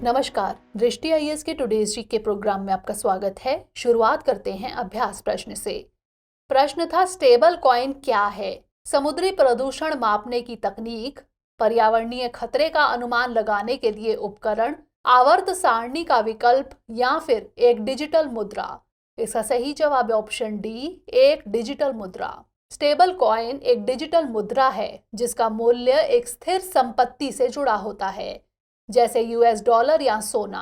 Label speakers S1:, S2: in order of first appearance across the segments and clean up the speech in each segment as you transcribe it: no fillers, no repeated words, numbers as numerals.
S1: नमस्कार, दृष्टि आईएएस के टुडेज जी के प्रोग्राम में आपका स्वागत है। शुरुआत करते हैं अभ्यास प्रश्न से। प्रश्न था, स्टेबल कॉइन क्या है? समुद्री प्रदूषण मापने की तकनीक, पर्यावरणीय खतरे का अनुमान लगाने के लिए उपकरण, आवर्त सारणी का विकल्प या फिर एक डिजिटल मुद्रा। इसका सही जवाब है ऑप्शन डी, एक डिजिटल मुद्रा। स्टेबल कॉइन एक डिजिटल मुद्रा है जिसका मूल्य एक स्थिर संपत्ति से जुड़ा होता है, जैसे यूएस डॉलर या सोना।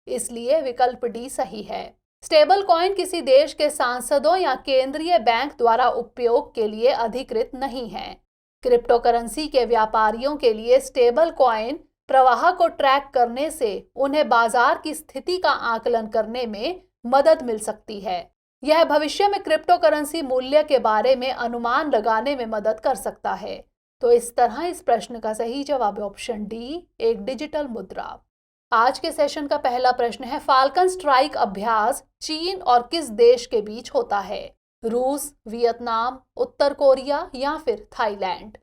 S1: इसलिए विकल्प डी सही है। स्टेबल कॉइन किसी देश के सांसदों या केंद्रीय बैंक द्वारा उपयोग के लिए अधिकृत नहीं है। क्रिप्टोकरेंसी के व्यापारियों के लिए स्टेबल कॉइन प्रवाह को ट्रैक करने से उन्हें बाजार की स्थिति का आकलन करने में मदद मिल सकती है। यह भविष्य में क्रिप्टोकरेंसी मूल्य के बारे में अनुमान लगाने में मदद कर सकता है। तो इस तरह इस प्रश्न का सही जवाब है ऑप्शन डी, एक डिजिटल मुद्रा। आज के सेशन का पहला प्रश्न है, फाल्कन स्ट्राइक अभ्यास चीन और किस देश के बीच होता है? रूस, वियतनाम, उत्तर कोरिया या फिर थाईलैंड?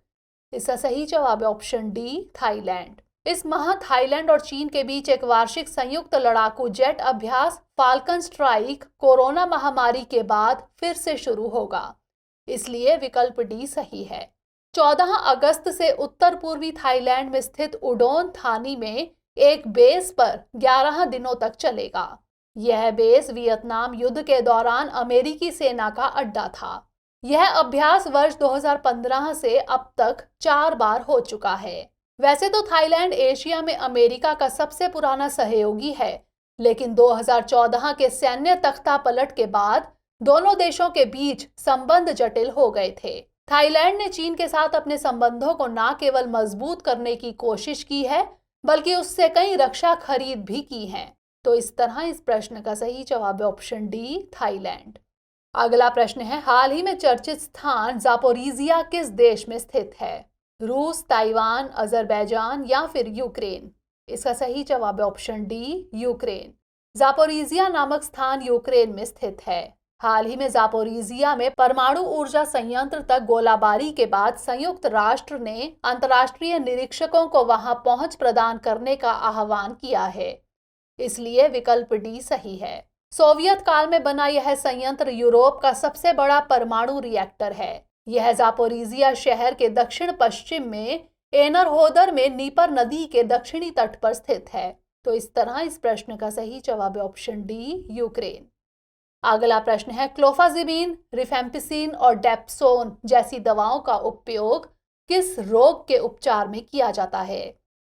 S1: इसका सही जवाब है ऑप्शन डी, थाईलैंड। इस माह थाईलैंड और चीन के बीच एक वार्षिक संयुक्त लड़ाकू जेट अभ्यास फाल्कन स्ट्राइक कोरोना महामारी के बाद फिर से शुरू होगा, इसलिए विकल्प डी सही है। 14 अगस्त से उत्तर पूर्वी थाईलैंड में स्थित उडोन थानी में एक बेस पर 11 दिनों तक चलेगा। यह बेस वियतनाम युद्ध के दौरान अमेरिकी सेना का अड्डा था। यह अभ्यास वर्ष 2015 से अब तक 4 बार हो चुका है। वैसे तो थाईलैंड एशिया में अमेरिका का सबसे पुराना सहयोगी है, लेकिन 2014 के सैन्य तख्तापलट के बाद दोनों देशों के बीच संबंध जटिल हो गए थे। थाईलैंड ने चीन के साथ अपने संबंधों को न केवल मजबूत करने की कोशिश की है, बल्कि उससे कई रक्षा खरीद भी की है। तो इस तरह इस प्रश्न का सही जवाब है ऑप्शन डी, थाईलैंड। अगला प्रश्न है, हाल ही में चर्चित स्थान जापोरिजिया किस देश में स्थित है? रूस, ताइवान, अजरबैजान या फिर यूक्रेन? इसका सही जवाब है ऑप्शन डी, यूक्रेन। जापोरिजिया नामक स्थान यूक्रेन में स्थित है। हाल ही में जापोरिजिया में परमाणु ऊर्जा संयंत्र तक गोलाबारी के बाद संयुक्त राष्ट्र ने अंतर्राष्ट्रीय निरीक्षकों को वहां पहुंच प्रदान करने का आह्वान किया है, इसलिए विकल्प डी सही है। सोवियत काल में बना यह संयंत्र यूरोप का सबसे बड़ा परमाणु रिएक्टर है। यह जापोरिजिया शहर के दक्षिण पश्चिम में एनरहोदर में नीपर नदी के दक्षिणी तट पर स्थित है। तो इस तरह इस प्रश्न का सही जवाब है ऑप्शन डी, यूक्रेन। अगला प्रश्न है, क्लोफाजिमीन, रिफेम्पिसिन और डेप्सोन जैसी दवाओं का उपयोग किस रोग के उपचार में किया जाता है?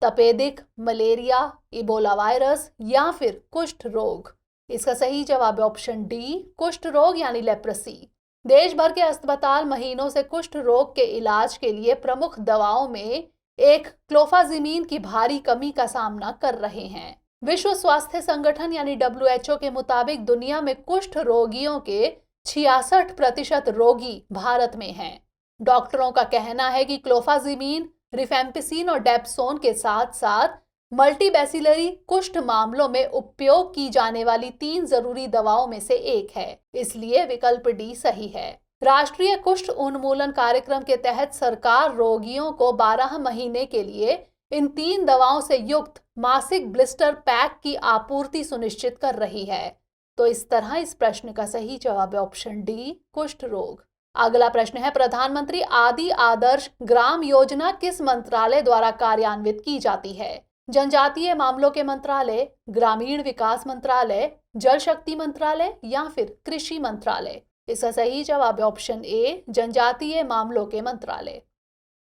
S1: तपेदिक, मलेरिया, इबोला वायरस या फिर कुष्ठ रोग? इसका सही जवाब है ऑप्शन डी, कुष्ठ रोग यानी लेप्रेसी। देश भर के अस्पताल महीनों से कुष्ठ रोग के इलाज के लिए प्रमुख दवाओं में एक क्लोफाजिमीन की भारी कमी का सामना कर रहे हैं। विश्व स्वास्थ्य संगठन यानी WHO के मुताबिक दुनिया में कुष्ठ रोगियों के 66% रोगी भारत में हैं। डॉक्टरों का कहना है कि क्लोफाजिमीन, रिफेम्पिसिन और डेप्सोन के साथ साथ मल्टीबैसिलरी कुष्ठ मामलों में उपयोग की जाने वाली 3 जरूरी दवाओं में से एक है, इसलिए विकल्प डी सही है। राष्ट्रीय कुष्ठ उन्मूलन कार्यक्रम के तहत सरकार रोगियों को 12 महीने के लिए इन 3 दवाओं से युक्त मासिक ब्लिस्टर पैक की आपूर्ति सुनिश्चित कर रही है। तो इस तरह इस प्रश्न का सही जवाब है ऑप्शन डी, कुष्ठ रोग। अगला प्रश्न है, प्रधानमंत्री आदि आदर्श ग्राम योजना किस मंत्रालय द्वारा कार्यान्वित की जाती है? जनजातीय मामलों के मंत्रालय, ग्रामीण विकास मंत्रालय, जल शक्ति मंत्रालय या फिर कृषि मंत्रालय? इसका सही जवाब है ऑप्शन ए, जनजातीय मामलों के मंत्रालय।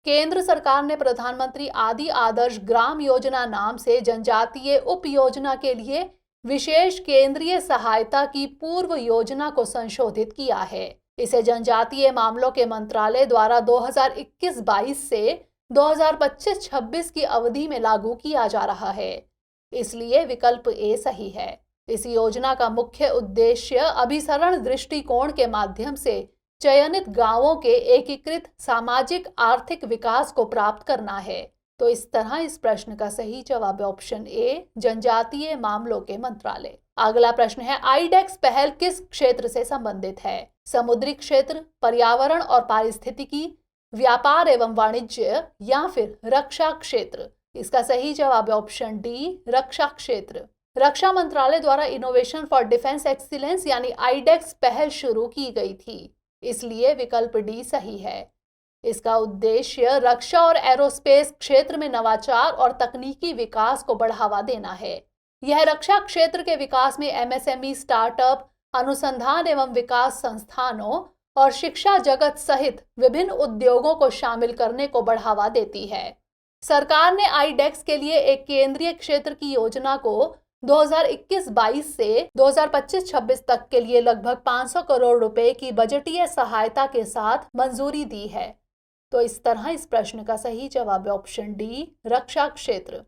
S1: केंद्र सरकार ने प्रधानमंत्री आदि आदर्श ग्राम योजना नाम से जनजातीय उप योजना के लिए विशेष केंद्रीय सहायता की पूर्व योजना को संशोधित किया है। इसे जनजातीय मामलों के मंत्रालय द्वारा 2021-22 से 2025-26 की अवधि में लागू किया जा रहा है, इसलिए विकल्प ए सही है। इस योजना का मुख्य उद्देश्य अभिसरण दृष्टिकोण के माध्यम से चयनित गांवों के एकीकृत सामाजिक आर्थिक विकास को प्राप्त करना है। तो इस तरह इस प्रश्न का सही जवाब है ऑप्शन ए, जनजातीय मामलों के मंत्रालय। अगला प्रश्न है, आईडेक्स पहल किस क्षेत्र से संबंधित है? समुद्री क्षेत्र, पर्यावरण और पारिस्थितिकी, व्यापार एवं वाणिज्य या फिर रक्षा क्षेत्र? इसका सही जवाब है ऑप्शन डी, रक्षा क्षेत्र। रक्षा मंत्रालय द्वारा इनोवेशन फॉर डिफेंस एक्सीलेंस यानी आईडेक्स पहल शुरू की गई थी, इसलिए विकल्प डी सही है। इसका उद्देश्य रक्षा और एरोस्पेस क्षेत्र में नवाचार और तकनीकी विकास को बढ़ावा देना है। यह रक्षा क्षेत्र के विकास में एमएसएमई, स्टार्टअप, अनुसंधान एवं विकास संस्थानों और शिक्षा जगत सहित विभिन्न उद्योगों को शामिल करने को बढ़ावा देती है। सरकार ने आईडेक्स के लिए एक केंद्रीय क्षेत्र की योजना को 2021-22 से 2025-26 तक के लिए लगभग 500 करोड़ रुपए की बजटीय सहायता के साथ मंजूरी दी है। तो इस तरह इस प्रश्न का सही जवाब है ऑप्शन डी, रक्षा क्षेत्र।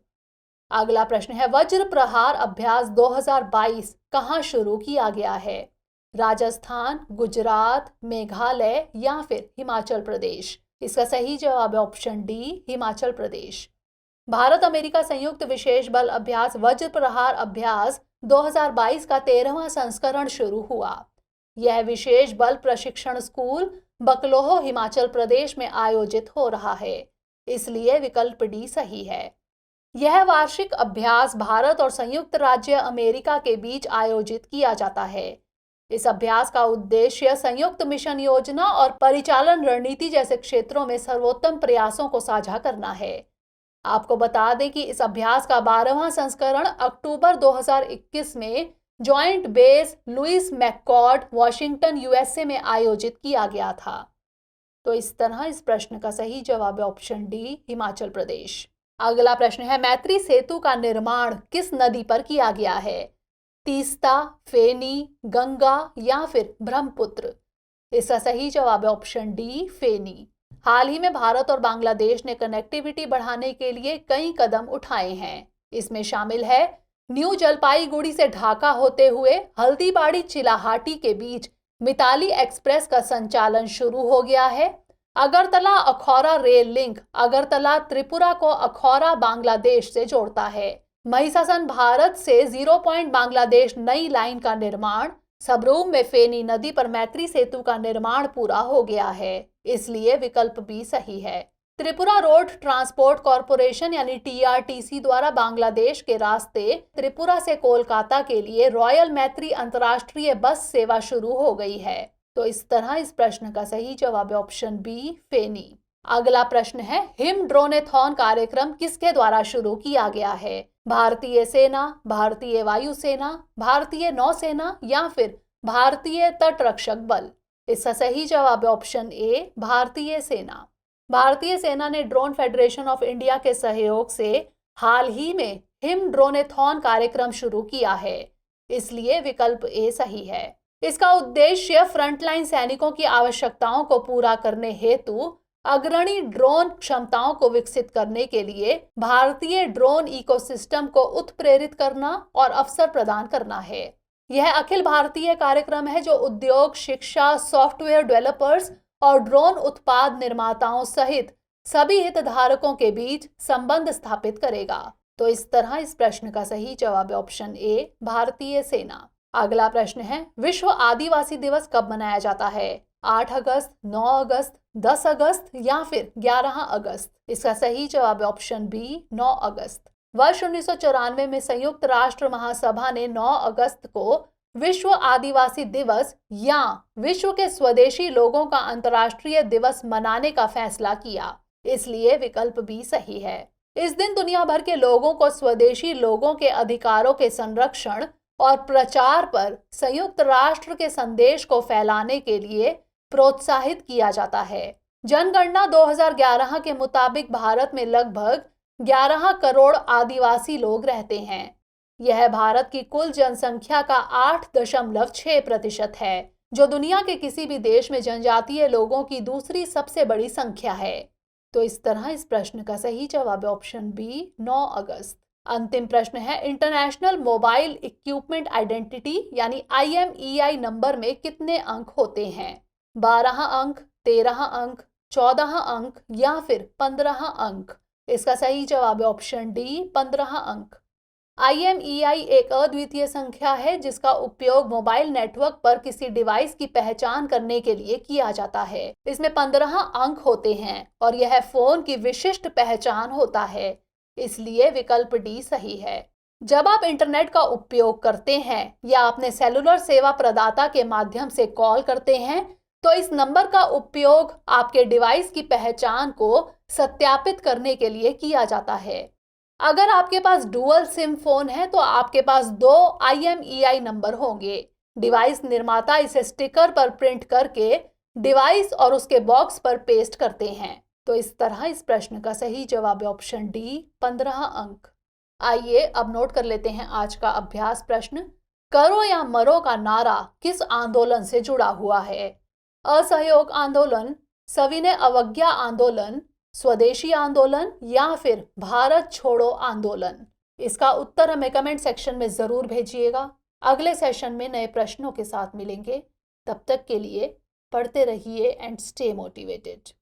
S1: अगला प्रश्न है, वज्र प्रहार अभ्यास 2022 कहाँ शुरू किया गया है? राजस्थान, गुजरात, मेघालय या फिर हिमाचल प्रदेश? इसका सही जवाब है option D, Himachal Pradesh. Bharat America संयुक्त विशेष बल अभ्यास वज्र प्रहार अभ्यास 2022 का 13वां संस्करण शुरू हुआ। यह विशेष बल प्रशिक्षण स्कूल बकलोह, हिमाचल प्रदेश में आयोजित हो रहा है, इसलिए विकल्प डी सही है। यह वार्षिक अभ्यास भारत और संयुक्त राज्य अमेरिका के बीच आयोजित किया जाता है। इस अभ्यास का उद्देश्य संयुक्त मिशन योजना और परिचालन रणनीति जैसे क्षेत्रों में सर्वोत्तम प्रयासों को साझा करना है। आपको बता दें कि इस अभ्यास का 12वां संस्करण अक्टूबर 2021 में joint base Lewis McChord, Washington, USA में आयोजित किया गया था। तो इस तरह इस प्रश्न का सही जवाब है ऑप्शन डी, हिमाचल प्रदेश। अगला प्रश्न है, मैत्री सेतु का निर्माण किस नदी पर किया गया है? तीस्ता, फेनी, गंगा या फिर ब्रह्मपुत्र? इसका सही जवाब है ऑप्शन डी, फेनी। हाल ही में भारत और बांग्लादेश ने कनेक्टिविटी बढ़ाने के लिए कई कदम उठाए हैं। इसमें शामिल है न्यू जलपाईगुड़ी से ढाका होते हुए हल्दीबाड़ी चिलाहाटी के बीच मिताली एक्सप्रेस का संचालन शुरू हो गया है। अगरतला अखौरा रेल लिंक अगरतला त्रिपुरा को अखौरा बांग्लादेश से जोड़ता है। महिसासन भारत से 0 पॉइंट बांग्लादेश नई लाइन का निर्माण। सबरूम में फेनी नदी पर मैत्री सेतु का निर्माण पूरा हो गया है, इसलिए विकल्प बी सही है। त्रिपुरा रोड ट्रांसपोर्ट कॉरपोरेशन यानी टीआरटीसी द्वारा बांग्लादेश के रास्ते त्रिपुरा से कोलकाता के लिए रॉयल मैत्री अंतर्राष्ट्रीय बस सेवा शुरू हो गई है। तो इस तरह इस प्रश्न का सही जवाब है ऑप्शन बी, फेनी। अगला प्रश्न है, हिम ड्रोनेथॉन कार्यक्रम किसके द्वारा शुरू किया गया है? भारतीय सेना, भारतीय वायुसेना, भारतीय नौसेना या फिर भारतीय तटरक्षक बल? इसका सही जवाब है ऑप्शन ए, भारतीय सेना। भारतीय सेना ने ड्रोन फेडरेशन ऑफ इंडिया के सहयोग से हाल ही में हिम ड्रोनेथॉन कार्यक्रम शुरू किया है, इसलिए विकल्प ए सही है। इसका उद्देश्य फ्रंटलाइन सैनिकों की आवश्यकताओं को पूरा करने हेतु अग्रणी ड्रोन क्षमताओं को विकसित करने के लिए भारतीय ड्रोन इकोसिस्टम को उत्प्रेरित करना और अवसर प्रदान करना है। यह अखिल भारतीय कार्यक्रम है जो उद्योग, शिक्षा, सॉफ्टवेयर डेवलपर्स और ड्रोन उत्पाद निर्माताओं सहित सभी हितधारकों के बीच संबंध स्थापित करेगा। तो इस तरह इस प्रश्न का सही जवाब है ऑप्शन ए, भारतीय सेना। अगला प्रश्न है, विश्व आदिवासी दिवस कब मनाया जाता है? 8 अगस्त, 9 अगस्त, 10 अगस्त या फिर 11 अगस्त? इसका सही जवाब है ऑप्शन बी, 9 अगस्त। वर्ष 1994 में संयुक्त राष्ट्र महासभा ने 9 अगस्त को विश्व आदिवासी दिवस या विश्व के स्वदेशी लोगों का अंतर्राष्ट्रीय दिवस मनाने का फैसला किया, इसलिए विकल्प बी सही है। इस दिन दुनिया भर के लोगों को स्वदेशी लोगों के अधिकारों के संरक्षण और प्रचार पर संयुक्त राष्ट्र के संदेश को फैलाने के लिए प्रोत्साहित किया जाता है। जनगणना 2011 के मुताबिक भारत में लगभग 11 करोड़ आदिवासी लोग रहते हैं। यह भारत की कुल जनसंख्या का 8.6% है, जो दुनिया के किसी भी देश में जनजातीय लोगों की दूसरी सबसे बड़ी संख्या है। तो इस तरह इस प्रश्न का सही जवाब है ऑप्शन बी, 9 अगस्त। अंतिम प्रश्न है, इंटरनेशनल मोबाइल इक्विपमेंट आइडेंटिटी यानी IMEI नंबर में कितने अंक होते हैं? 12 अंक, 13 अंक, 14 अंक या फिर 15 अंक? इसका सही जवाब है ऑप्शन डी, 15 अंक। IMEI एक अद्वितीय संख्या है जिसका उपयोग मोबाइल नेटवर्क पर किसी डिवाइस की पहचान करने के लिए किया जाता है। इसमें 15 अंक होते हैं और यह फोन की विशिष्ट पहचान होता है। इसलिए विकल्प डी सही है। जब आप इंटरनेट का उपयोग करते हैं या अपने सेलुलर सेवा प्रदाता के माध्यम से कॉल करते हैं तो इस नंबर का उपयोग आपके डिवाइस की पहचान को सत्यापित करने के लिए किया जाता है। अगर आपके पास डुअल सिम फोन है तो आपके पास 2 IMEI नंबर होंगे। डिवाइस निर्माता इसे स्टिकर पर प्रिंट करके डिवाइस और उसके बॉक्स पर पेस्ट करते हैं। तो इस तरह इस प्रश्न का सही जवाब है ऑप्शन डी, 15 अंक। आइए अब नोट कर लेते हैं आज का अभ्यास प्रश्न। करो या मरो का नारा किस आंदोलन से जुड़ा हुआ है? असहयोग आंदोलन, सविनय अवज्ञा आंदोलन, स्वदेशी आंदोलन या फिर भारत छोड़ो आंदोलन? इसका उत्तर हमें कमेंट सेक्शन में जरूर भेजिएगा। अगले सेशन में नए प्रश्नों के साथ मिलेंगे। तब तक के लिए पढ़ते रहिए एंड स्टे मोटिवेटेड।